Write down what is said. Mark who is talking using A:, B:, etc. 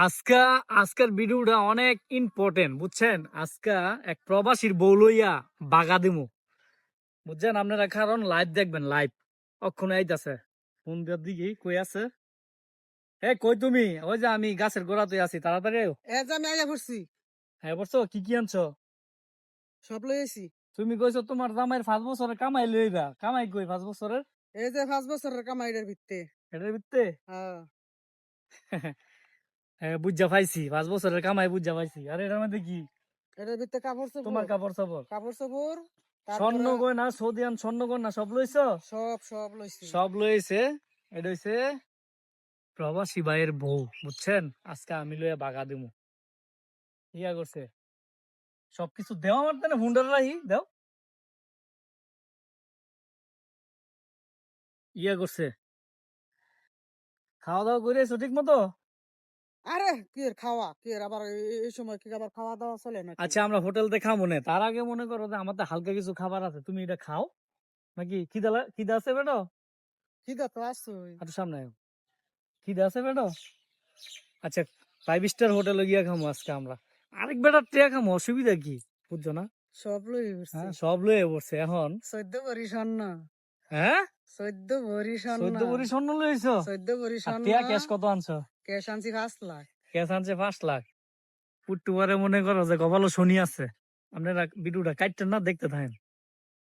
A: আজকা আজকের ভিডিওটা অনেক ইম্পর্টেন্ট বুঝছেন। আজকা এক প্রবাসীর বউ লইয়া বাগা দিমু বুঝছেন আপনারা, কারণ লাইভ দেখবেন, লাইভ অক্ষণ আইতাছে। ফোন দেওয়ার দিকে কই আছে? কই তুমি? ওই যে আমি গাছের গোড়াতে আছি, তাড়াতাড়ি আইও।
B: আমি আইয়া পড়ছি।
A: হ্যাঁ বলছো কি কি আনছো?
B: সব লই আইছি।
A: তুমি কইছো তোমার জামাইয়ের 5 বছরের কামাই লইবা, কামাই কই 5 বছরের?
B: এই যে 5 বছরের কামাইটার ভিত্তে।
A: এটার ভিত্তে
B: হ্যাঁ।
A: হ্যাঁ বুঝা পাইছি, 5 বছরের কামাই বুঝা পাইছি। আর এটার মধ্যে কি?
B: এটার ভিত্তে কাপড়
A: তোমার
B: চোপড়।
A: কাপড় চাপড়,
B: কাপড় চোপড়।
A: স্বর্ণ
B: তারপরে
A: গয়না, সৌদিয়ান স্বর্ণ গয়না সব লইছো?
B: সব লইছি।
A: সব লইছে। এটা হইছে প্রবাসী ভাইয়ের বউ বুঝছেন। আজকে আমি লইয়া বাগা দিমু, ইয়া করছে সবকিছু দেওয়া মারতে না, হুন্ডার রাহি দাও, ইয়া করছে খাওয়া দাওয়া করে সঠিক মতো।
B: আরে কি এর খাওয়া? কি এর আবার এই সময় কি আবার খাওয়া দাওয়া চলে নাকি?
A: আচ্ছা আমরা হোটেল দেখা মনে, তার আগে মনে করো যে আমাদের হালকা কিছু খাবার আছে, তুমি এটা খাও নাকি? খিদা আছে বেটো?
B: খিদা তো আসছই।
A: একটু সামনে আয়। খিদা আছে বেটো? আচ্ছা 5 স্টার হোটেলে গিয়া খামো আজকে আমরা। আরেক বেটার ট্রে খামো, অসুবিধা কি? বুঝছো না?
B: সব লই পড়ছি।
A: হ্যাঁ সব লয়ে বসছে এখন।
B: 14 ভরি স্বর্ণ।
A: হ্যাঁ
B: 14 ভরি স্বর্ণ।
A: 14 ভরি স্বর্ণ লইছো?
B: 14 ভরি
A: আর
B: স্বর্ণ।
A: টিয়া ক্যাশ কত আনছো?
B: ক্যাশ আনছি 5 লাখ।
A: ক্যাশ আনছে 5 লাখ। পুট্টু পরে মনে করো যে কপালও শনি আছে। আপনারা ভিডিওটা কাটতেন না, দেখতে থাকেন।